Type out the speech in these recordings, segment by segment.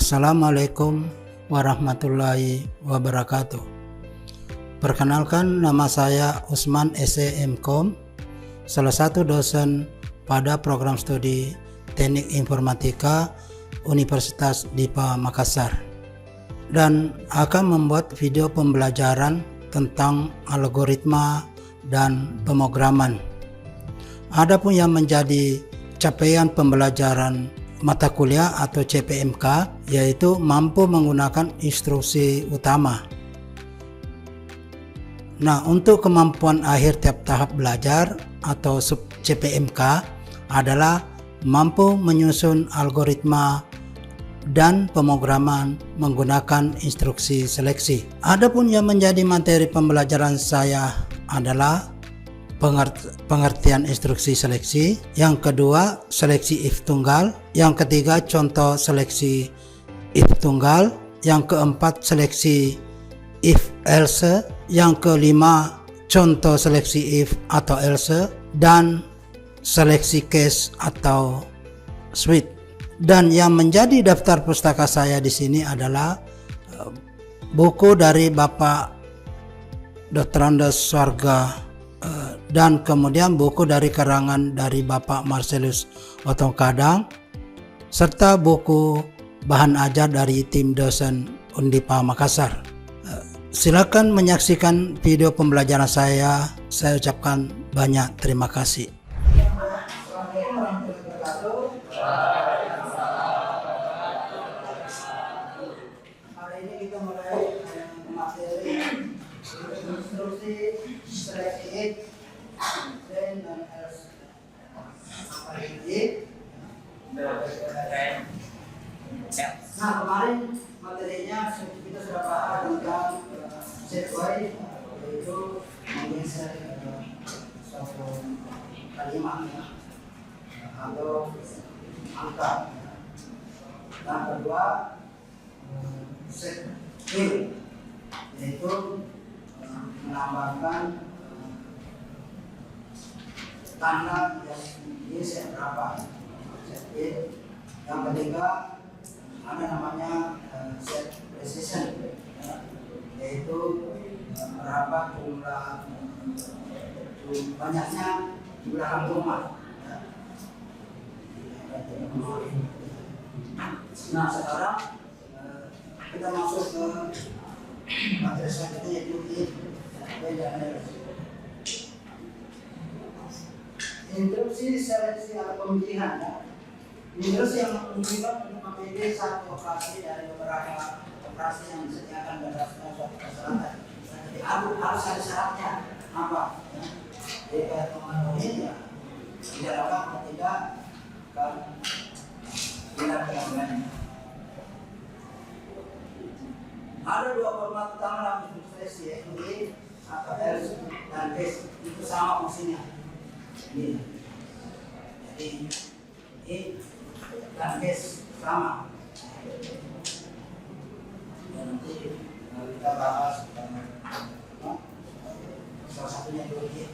Assalamualaikum warahmatullahi wabarakatuh. Perkenalkan, nama saya Usman S.E.M.Com, salah satu dosen pada program studi Teknik Informatika Universitas DIPA Makassar, dan akan membuat video pembelajaran tentang algoritma dan pemrograman. Adapun yang menjadi capaian pembelajaran mata kuliah atau CPMK, yaitu mampu menggunakan instruksi utama. Nah, untuk kemampuan akhir tiap tahap belajar atau sub CPMK adalah mampu menyusun algoritma dan pemrograman menggunakan instruksi seleksi. Adapun yang menjadi materi pembelajaran saya adalah pengertian instruksi seleksi, yang kedua seleksi if tunggal, yang ketiga contoh seleksi if tunggal, yang keempat seleksi if else, yang kelima contoh seleksi if atau else, dan seleksi case atau switch. Dan yang menjadi daftar pustaka saya di sini adalah buku dari Bapak Dr. Andes Swarga, dan kemudian buku dari karangan dari Bapak Marcelus Otong Kadang, serta buku bahan ajar dari tim dosen Undipa Makassar. Silakan menyaksikan video pembelajaran saya. Saya ucapkan banyak terima kasih. Hari ini kita mulai materi instruksi seleksi if, then dan else. Nah, kemarin materinya kita sudah bahas tentang set wise, yaitu menggeser suatu kalimat atau angka. Yang kedua, set field, yaitu menambahkan tanda yang ini set berapa, set field. Yang ketiga ada namanya set precision, yaitu berapa banyaknya jumlah rangkuman. Nah, sekarang kita masuk ke materi selanjutnya, yaitu if dan else. Instruksi seleksi atau pemilihan, ya. Instruksi yang menunjukkan untuk memilih satu operasi dari beberapa operasi yang disediakan berdasarkan suatu persyaratan. Jadi harus ada syaratnya apa? Jika memenuhi, ya tidak dapat, atau tidak akan tidak lain. Ada dua format utama dalam instruksi, yaitu if atau else dan case. Itu sama fungsinya. Ini. Jadi if dan case sama. Dan nanti kita bahas salah satunya dulu ya.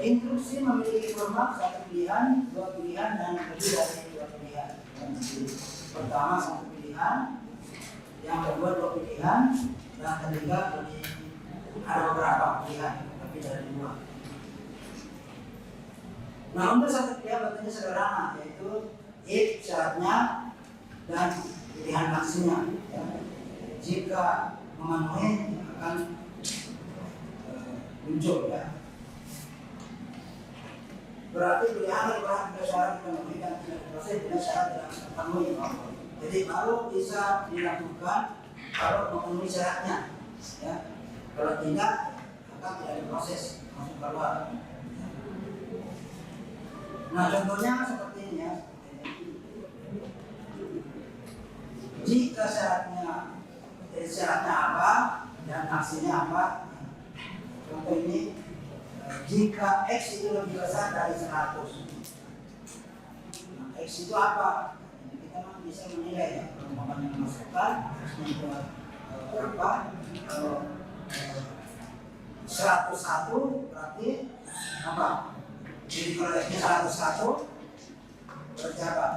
Instruksi memiliki format satu pilihan, dua pilihan, dan lebih dari dua pilihan. Pertama satu pilihan, yang kedua dua pilihan, dan ketiga ada beberapa pilihan, lebih dari dua. Nah, untuk satu pilihan bentuknya sederhana, yaitu if syaratnya dan pilihan maksinya. Ya. Jika memenuhi akan muncul, ya. Berarti pilihan adalah syarat memenuhi dan tidak diproses bila syarat tidak terpenuhi. Jadi baru bisa dilakukan kalau memenuhi syaratnya. Ya. Kalau tidak, akan tidak diproses, masuk keluar. Nah, contohnya seperti ini, ya. Jika syaratnya apa dan aksinya apa. Contoh ini, jika X itu lebih besar dari 100. Nah, X itu apa? Kita bisa menilai, ya. Kalau memasukkan X-nya itu berapa. Kalau 101 berarti apa? Jadi kalau X-nya 101, berjabat.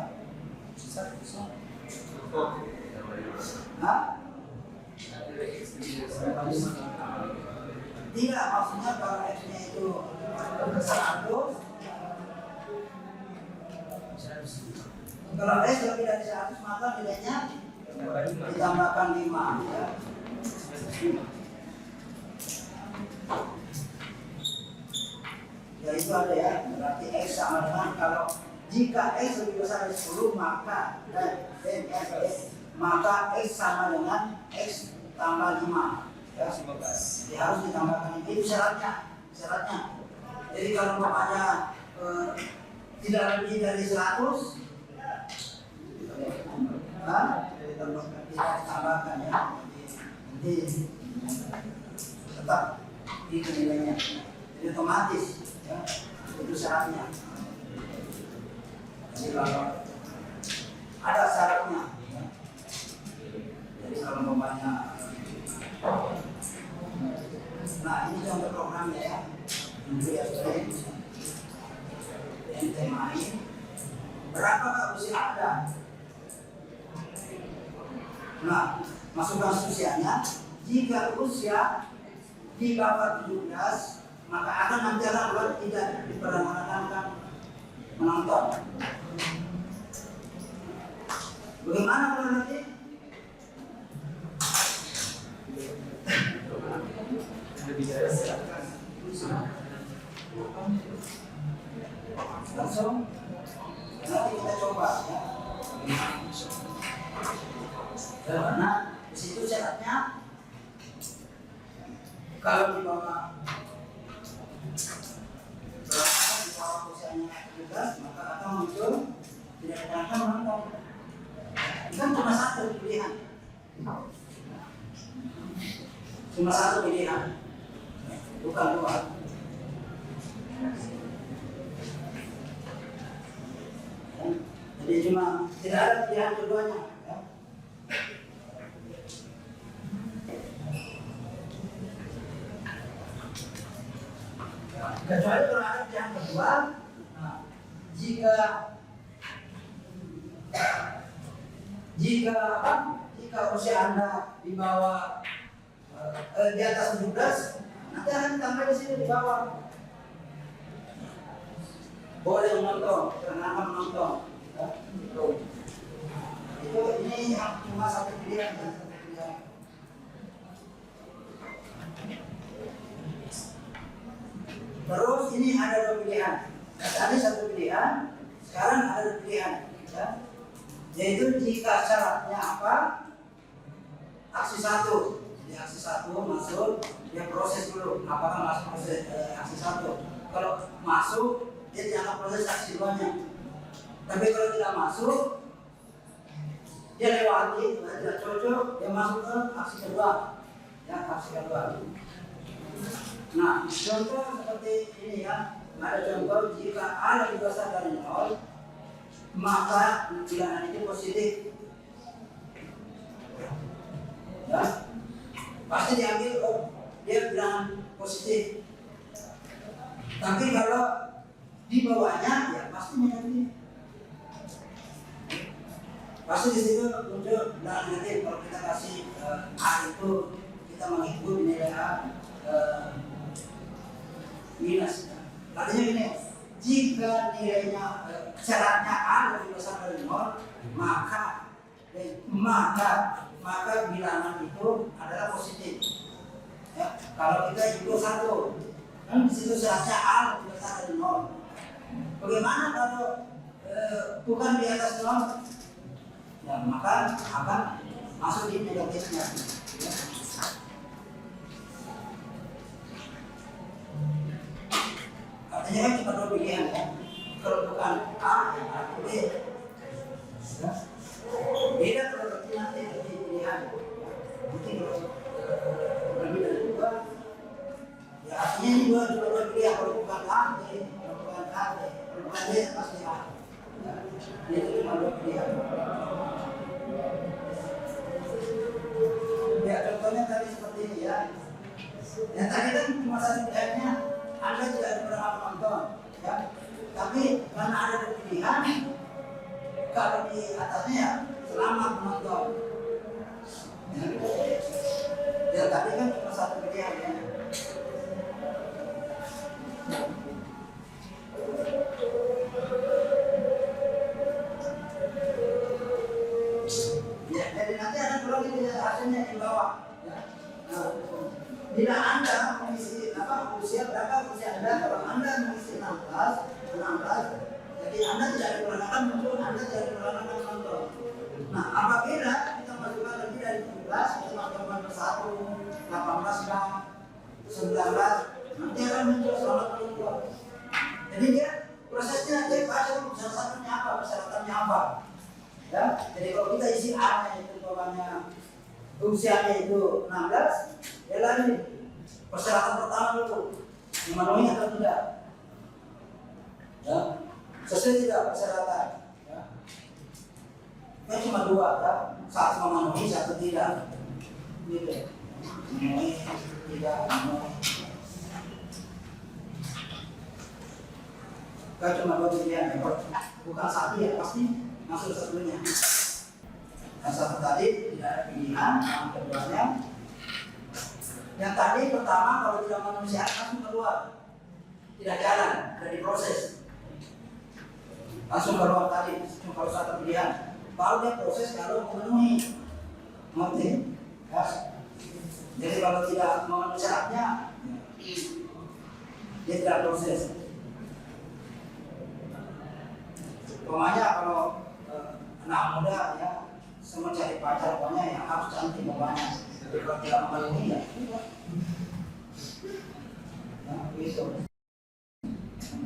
Hah? Tidak, maksudnya kalau X-nya itu 100, kalau X lebih dari 100 maka nilainya ditambahkan 5 ya. Ya itu ada ya, berarti X sama dengan kalau jika X lebih besar dari 10 maka maka X sama dengan X tambah 5 ya. Ya, harus ditambahkan itu syaratnya. Jadi kalau umpamanya tidak lebih dari 100 ditambahkan ya. Nanti tetap itu nilainya. Jadi otomatis ya, itu syaratnya. Jadi kalau ada syaratnya ya. Jadi kalau umpamanya nah ini contoh programnya ya. Untuk ya ente main berapa usia Anda? Nah, masukkan usianya. Jika usia di bawah 17 maka akan nanti akan tidak diperkenankan menonton. Bagaimana kalau nanti? Langsung nanti kita coba ya. Karena di situ syaratnya kalau di bawah usianya 17 maka akan muncul tidak ada menonton. Kan cuma satu pilihan. Cuma satu pilihan. Bukan dua. Jadi cuma tidak ada pilihan keduanya. Ya. Kecuali kalau ada pilihan kedua, nah, jika usia Anda di bawah di atas 17, nanti akan ditambah di sini di bawah. Boleh menonton, karena menonton. Ya, itu ini yang cuma satu pilihan. Terus ini ada dua pilihan. Tadi satu pilihan, sekarang ada dua pilihan. Ya. Yaitu jika syaratnya apa? Aksi 1. Jadi aksi 1 masuk, dia proses dulu. Apakah masuk proses aksi 1? Kalau masuk, dia jangan proses aksi 2-nya. Tapi kalau tidak masuk, dia lewati, tidak cocok, dia masuk ke aksi kedua. Ya, aksi kedua. Nah, contoh seperti ini ya. Ada contoh jika A lebih besar dari 0, maka bilangan itu positif. Ya, pasti diambil dia bilangan positif. Tapi kalau di bawahnya ya pasti negatif. Pasti di situ muncul bilangan negatif. Kalau kita kasih A itu kita mengikut nilai A minus. Artinya gini, jika nilainya syaratnya A lebih besar dari 0, maka bilangan itu adalah positif. Ya, kalau kita ikut 1, kan di situ syaratnya A lebih besar dari 0. Bagaimana kalau bukan di atas 0? Ya, maka akan masuk di negatifnya. Ya. Artinya kan cuma dua pilihan ya. Kalau bukan A, ya B. Ya. Beda kalau nanti pilihan. Nanti kalau lebih dari 2, ya artinya ini dua pilihan. Kalau bukan A, B. Kalau bukan A, B. Kalau bukan B, pasti A. Ya. Itu cuma dua pilihan. Ya contohnya tadi seperti ini ya. Yang tadi kan cuma satu pilihannya. Anda tidak pernah menonton, ya. Tapi karena ada pilihan, atasnya ya selamat menonton. Ya tadi kan cuma satu pilihan ya. Ya, jadi nanti ada kalau ini hasilnya di bawah. Ya. Nah, bila Anda mengisi usia berapa usia Anda? Kalau Anda mengisi 16, jadi Anda tidak diperanakan muncul, Anda tidak diperanakan menonton. Nah, apabila kita masukkan lebih dari 17, teman-teman bersatu, 18 gram, 19, nanti akan muncul selamat menonton. Jadi dia prosesnya dia baca syarat-syaratnya apa, persyaratannya apa. Ya, jadi kalau kita isi A nya itu umpamanya usianya itu 16, ya lagi persyaratan pertama dulu memenuhi atau tidak. Ya, sesuai tidak persyaratan. Ya. Ini cuma dua, ya. Satu memenuhi, satu tidak. Gitu. Memenuhi, tidak memenuhi. Kan cuma dua pilihan, ya. Bukan satu ya pasti masuk satunya. Yang satu tadi tidak ada pilihan, yang keduanya. Yang tadi pertama kalau tidak memenuhi syarat langsung keluar, tidak jalan, tidak diproses. Langsung keluar tadi, cuma kalau satu pilihan. Baru dia proses kalau memenuhi, ngerti? Ya. Jadi kalau tidak memenuhi syaratnya, dia tidak proses. Pokoknya kalau anak muda ya semua cari pacar pokoknya yang harus cantik pokoknya. Jadi kalau tidak memenuhi ya tidak. Nah, itu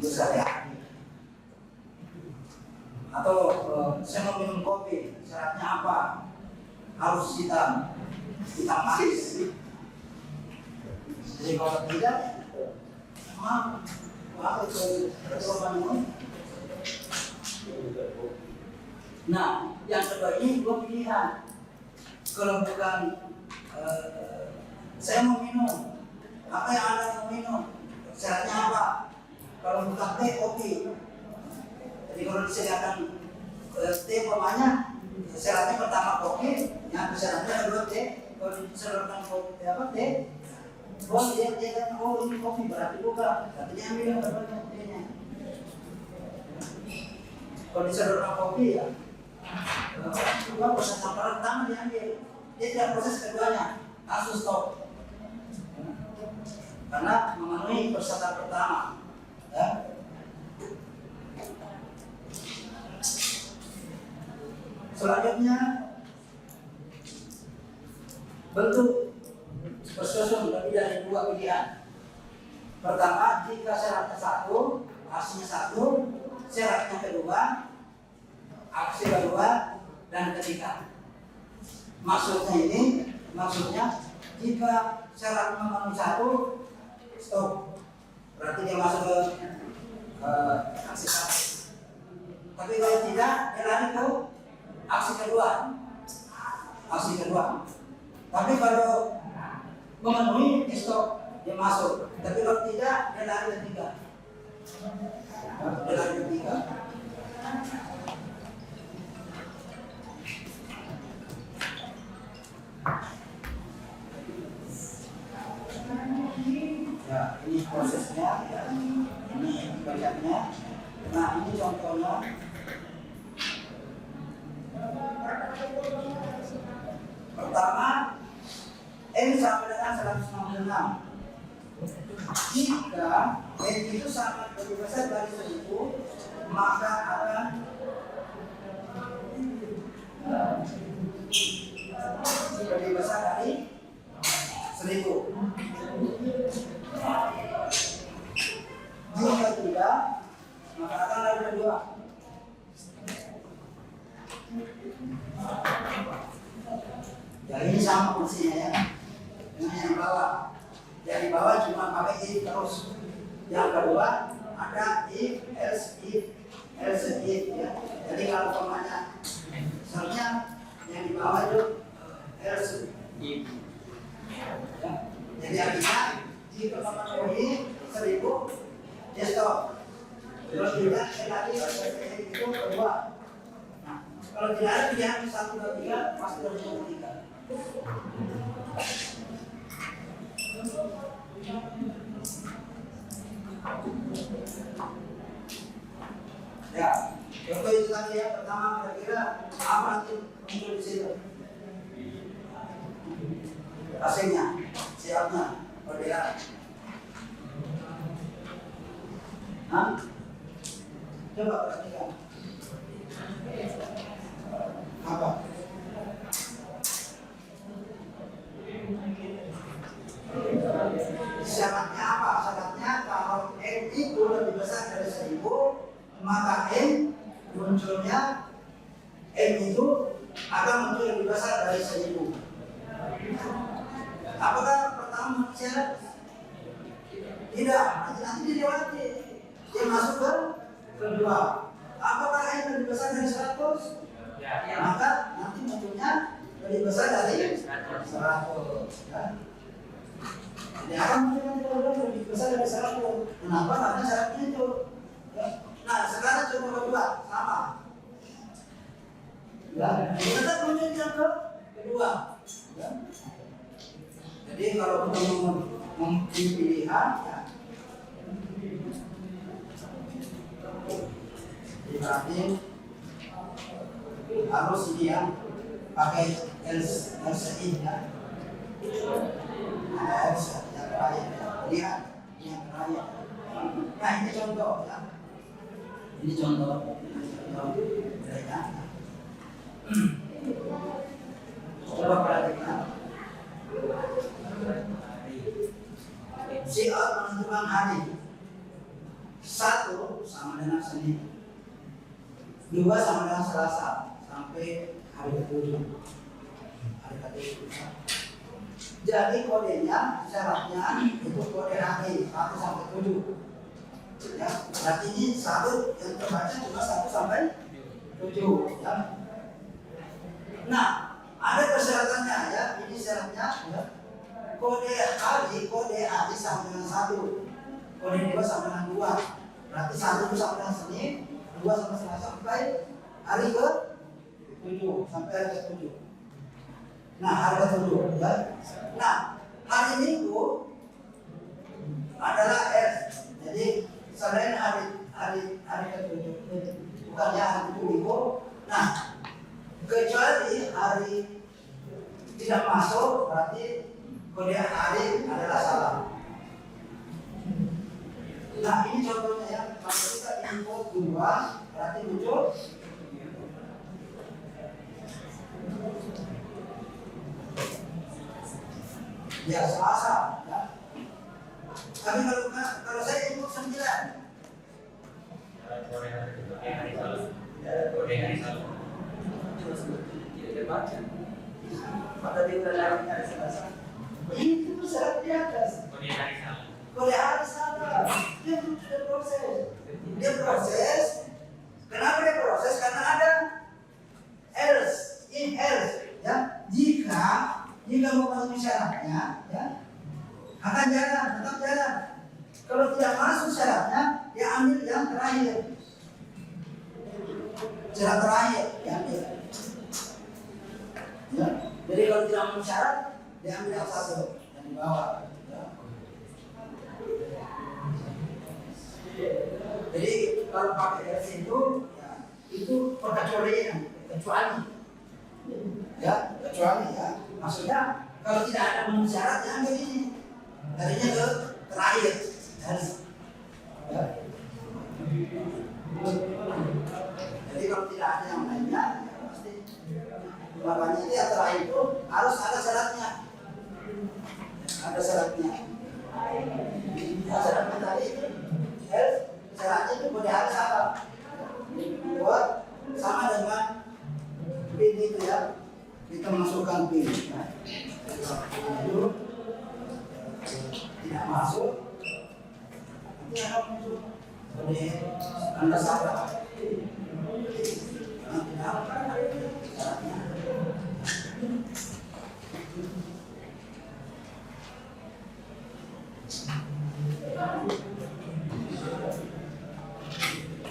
saya. Atau saya mau minum kopi, syaratnya apa? Harus hitam manis. Jadi kalau tidak, maaf itu minum. Nah, yang kedua ini dua pilihan. Kalau bukan saya mau minum, apa yang Anda mau minum? Syaratnya apa? Kalau bukan teh, kopi. Jadi kalau disediakan teh umpamanya, syaratnya pertama kopi, yang syaratnya kedua teh. Kalau disediakan kopi apa teh? Oh dia kan ini kopi berarti bukan. Artinya ambil yang kedua tehnya. Kalau disediakan kopi ya. Proses pertama diambil, dia tidak proses keduanya, langsung stop. Karena memenuhi persyaratan pertama. Ya. Selanjutnya bentuk persusun lebih dari dua pilihan. Pertama, jika syaratnya satu, hasilnya satu, syaratnya kedua, aksi kedua dan ketiga. Maksudnya jika syarat memenuhi satu, stop. Berarti dia masuk ke aksi satu. Tapi kalau tidak, dia lari ke aksi kedua. Tapi kalau memenuhi, dia stop, dia masuk. Tapi kalau tidak, dia lari ke ketiga. Ya, ini prosesnya, ya. Ini banyaknya. Nah, ini contohnya. Pertama, N sama dengan 166. Jika N itu sangat lebih besar dari 1000, maka akan lebih besar dari 1000. Jika tidak, maka akan ada dua. Ya ini sama fungsinya ya. Ini yang bawah. Yang di bawah cuma pakai if terus. Yang kedua ada if, else if ya. Jadi kalau umpamanya seharusnya yang di bawah itu else if. Ya. Jadi artinya jika memenuhi 1000, dia stop. Kalau tidak, lagi itu kedua. Nah, Kalau tidak ada pilihan 1, 2, 3, pasti harus yang ketiga. Ya, contoh itu tadi ya. Pertama kira-kira apa nanti muncul di situ? AC-nya, siapnya, perbedaan. Hah? Coba perhatikan. Apa? Syaratnya apa? Syaratnya kalau M itu lebih besar dari 1000, maka M munculnya M itu akan muncul lebih besar dari 1000. Apakah pertama syarat? Tidak, nanti dilewati. Dia masuk ke kedua. Apakah M lebih besar dari 100? Ya. Maka nanti munculnya lebih besar dari 100. Ya. Jadi akan munculnya lebih besar dari 100. Kenapa? Karena syaratnya itu. Ya. Nah, sekarang coba kedua, sama. Ya, tetap muncul yang kedua. Ya. Jadi kalau kita memilih pilihan, ya. Berarti harus ini ya, pakai LCI ya. Ada LCI yang terakhir ya. Lihat yang terakhir. Nah ini contoh ya. Ini contoh. Ya. Coba perhatikan. Si A menentukan hari. 1 sama dengan Senin, 2 sama dengan Selasa sampai hari ke-7. Hari ke-7. Jadi kodenya, syaratnya itu kode hari 1 sampai 7. Ya, berarti ini 1 yang terbaca cuma 1 sampai 7. Ya. Nah, ada persyaratannya ya. Ini syaratnya ya. Kode hari sama dengan 1. Kode 2 sama dengan 2. Berarti 1 itu sama dengan Senin, 2 sama Selasa sampai hari ke-7, sampai hari ke-7. Nah, hari ke-7 ya. Nah, hari Minggu adalah S. Jadi selain hari ke-7, bukannya hari Minggu. Nah, kecuali hari tidak masuk, berarti kode hari adalah salah. Nah ini contohnya ya, kalau kita input 2 berarti muncul ya Selasa ya. Tapi kalau saya input 9 tidak baca. Pada dia udah lari hari Selasa. Itu syarat di atas. Kode hari salah. Dia sudah proses. Dia proses. Kenapa dia proses? Karena ada else, in else. Ya, jika memenuhi syaratnya, ya, akan jalan, tetap jalan. Kalau tidak masuk syaratnya, dia ambil yang terakhir. Syarat terakhir diambil. Ya, jadi kalau tidak memenuhi syarat, dia ambil yang satu yang di bawah. Ya. Jadi kalau pakai else itu, ya, itu perkecualian, kecuali. Ya, kecuali ya. Maksudnya kalau tidak ada memenuhi syarat, ya ambil ini. Darinya ke terakhir. Ya. Jadi kalau tidak ada yang lainnya, ya pasti makanya itu yang terakhir itu harus ada syaratnya. Ada syaratnya. Ya, syaratnya tadi itu syaratnya itu kode hari sama. Buat sama dengan pin itu ya. Kita masukkan pin. Nah, itu tidak masuk. Nanti akan muncul kode Anda salah. Nanti apa syaratnya?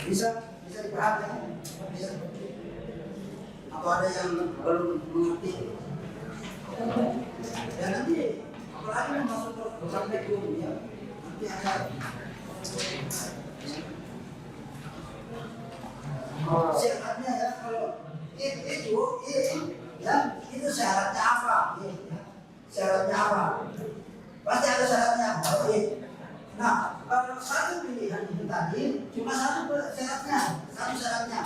Bisa dipahami? Bisa. atau ada yang belum mengerti. Ya nanti apalagi masuk ke praktikum ya, nanti ada syaratnya ya. Kalau itu ya itu syaratnya apa? Syaratnya apa? Pasti ada syaratnya. Nah, kalau satu pilihan itu tadi cuma satu syaratnya.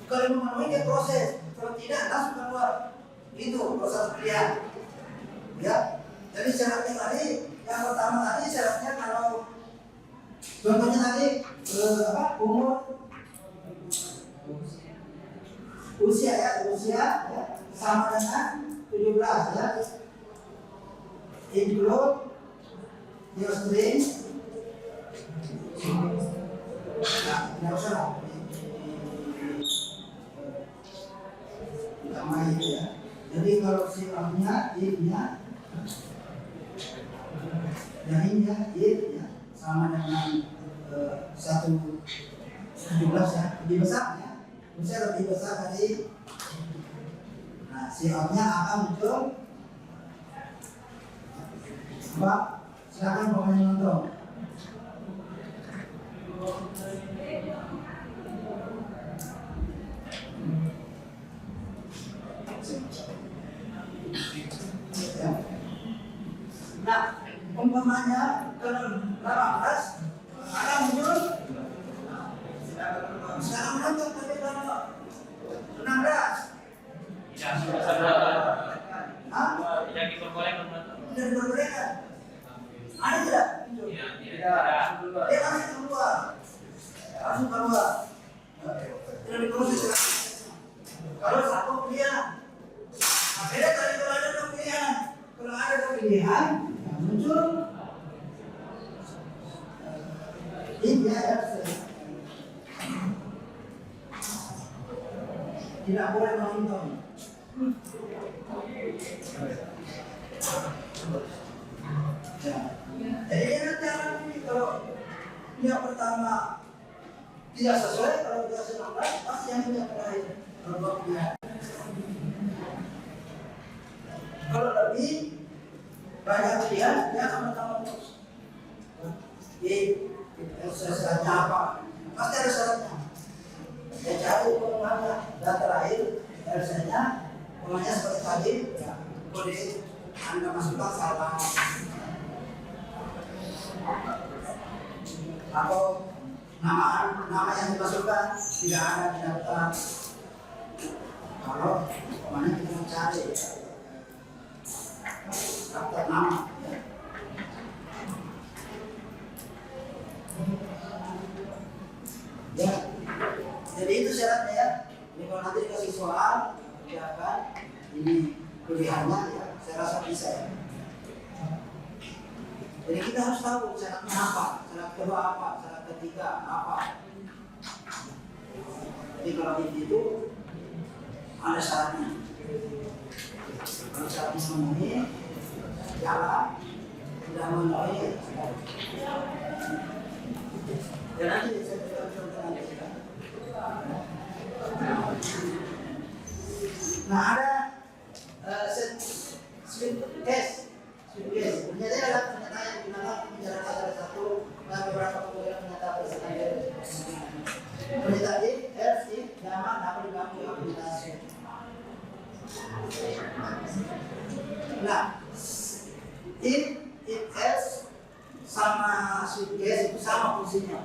Kalau memenuhi dia proses, kalau tidak langsung keluar. Itu proses pilihan. Ya, jadi syaratnya tadi yang pertama tadi syaratnya kalau contohnya tadi umur usia ya sama dengan 17 ya. Include your string. Nah, tidak usah utama itu ya. Jadi kalau sifatnya if-nya dan ini ya sama dengan 117 ya, lebih besar ya. Usia lebih besar dari. Nah, sifatnya akan muncul. Pak, silakan pokoknya nonton. Nah, umpamanya kalau 18 akan muncul. Sekarang menonton tapi kalau 16 tidak diperbolehkan. Ada tidak? Tidak. Dia langsung keluar. Tidak diproses. Kalau satu pilihan, beda kali kalau ada dua pilihan. Kalau ada dua pilihan, yang muncul ini ya. Tidak boleh menonton. Ya. Jadi jangan kalau yang pertama tidak sesuai, kalau dia 19 pasti yang punya terakhir berbuat pilihan. Kalau lebih banyak pilihan dia akan pertama terus. Syaratnya apa? Pasti ada syaratnya. Ya cari umpamanya dan terakhir RC-nya umpamanya seperti tadi ya, kode Anda masukkan salah atau nama yang dimasukkan tidak ada di daftar. Kalau umpamanya kita mencari daftar nama ya. Jadi itu syaratnya ya. Ini kalau nanti dikasih soal, ya kan, ini pilihannya ya, saya rasa bisa ya. Jadi kita harus tahu syaratnya apa, syarat kedua apa, syarat ketiga apa. Jadi kalau itu ada syaratnya. Kalau syaratnya memenuhi, jalan, tidak memenuhi. Dan nanti saya berikan contoh nanti ya. Nah ada swing case. Ternyata adalah pernyataan yang digunakan menjelaskan salah satu beberapa kemudian pernyataan presiden. Pernyataan if, else, if, nyaman dapat dibangun dengan pernyataan swing. Nah, if, else sama swing case itu sama fungsinya.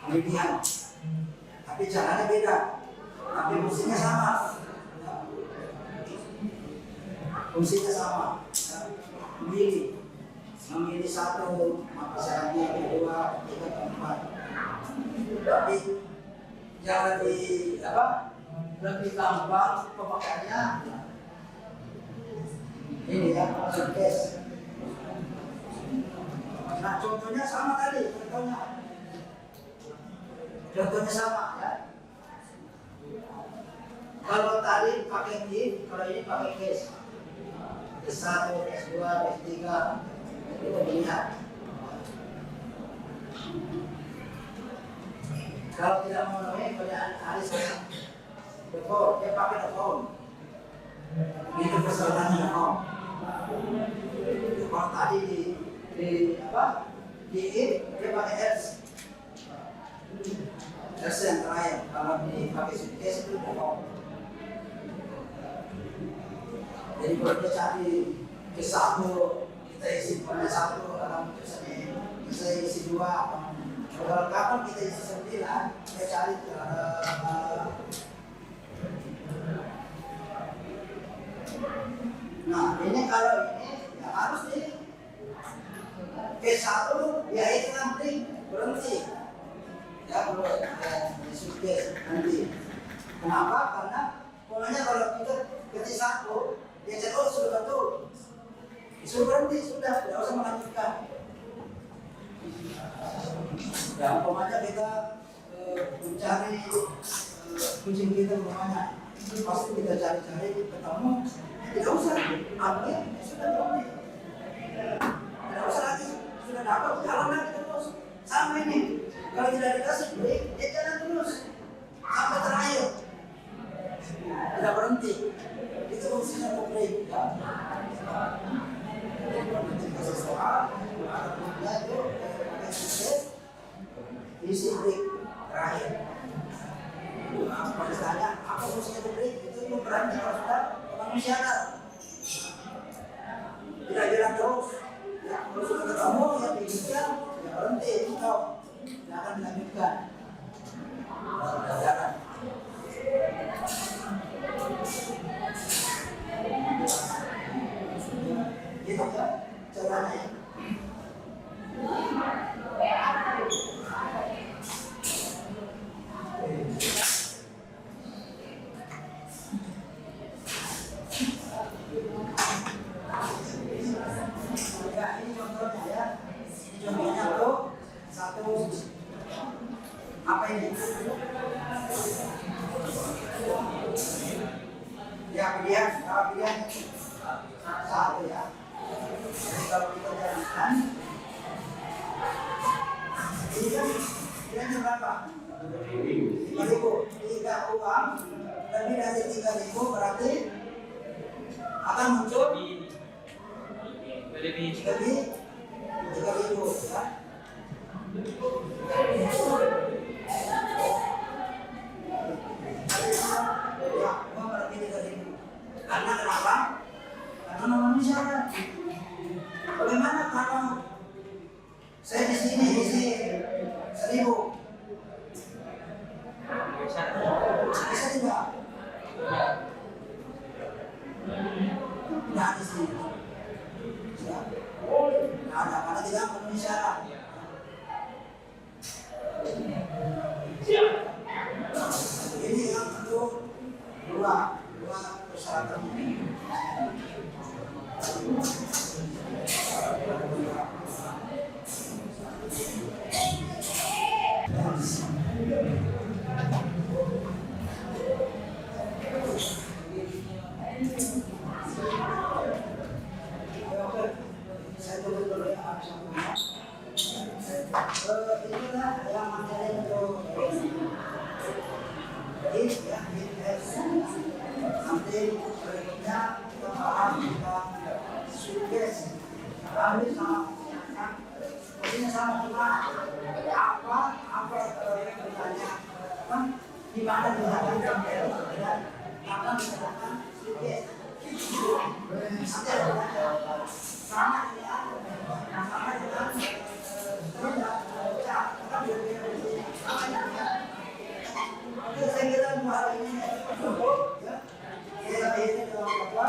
Pemilihan, tapi caranya beda, tapi fungsinya sama. Memilih satu, maka syaratnya yang kedua, tiga, keempat. Tapi yang lebih gampang pemakaiannya ini ya, surcase. Nah contohnya sama tadi, contohnya sama ya. Kalau tadi pakai if, kalau ini pakai case. S1, S2, S3 itu dilihat. Kalau tidak memenuhi pada hari saya default, dia pakai default. Itu persoalannya default. Kalau tadi di apa? Di if dia pakai else. Else yang terakhir. Kalau dipakai case itu default. Jadi kalau kita cari ke satu, kita isi pada satu, kalau bisa isi dua. Kalau kapan kita isi 9, kita cari nah ini kalau ini ya harus nih P1 ya itu nanti berhenti ya belum disukses nanti. Kenapa? Karena pokoknya kalau kita ketik 1 dia cek oh sudah betul disuruh berhenti sudah tidak usah melanjutkan. Ya umpamanya kita mencari kucing kita umpamanya pasti kita cari-cari ketemu tidak usah ambil sudah berhenti tidak usah lagi sudah dapat jalan lagi terus sama ini kalau tidak dikasih break dia jalan terus sampai terakhir tidak berhenti itu fungsinya break ya. Kasih soal ada itu isi break terakhir. Kalau ditanya apa fungsinya break itu berarti kalau sudah manusia tidak jalan terus. Ya, kalau sudah ketemu ya diinginkan ya berhenti stop, tidak akan dilanjutkan. Sudah jalan. Gitu ya caranya. Ya ini contohnya ya. Ini contohnya tuh satu apa ini? Ya pilihan, pilihan satu ya. Jadi kalau kita jalankan ini kan pilihannya berapa? 3.000. 3 uang lebih dari 3.000 berarti akan muncul lebih 3.000 ya. Ya, uang berarti 3.000. Karena kenapa? Karena memenuhi syarat. Bagaimana kalau saya di sini isi 1.000? Bisa tidak? Tidak di sini. Tidak ada karena tidak memenuhi syarat. Ini yang untuk dua persyaratan ini. Saya tulis dulu ya inilah yang materi untuk if ya nanti berikutnya kita bahas tentang suggest kami sama ini sama juga apa bertanya di mana dilakukan dan akan dilakukan suggest sama ya sama dengan saya kira dua hal ini cukup ya. Kita ini dalam apa?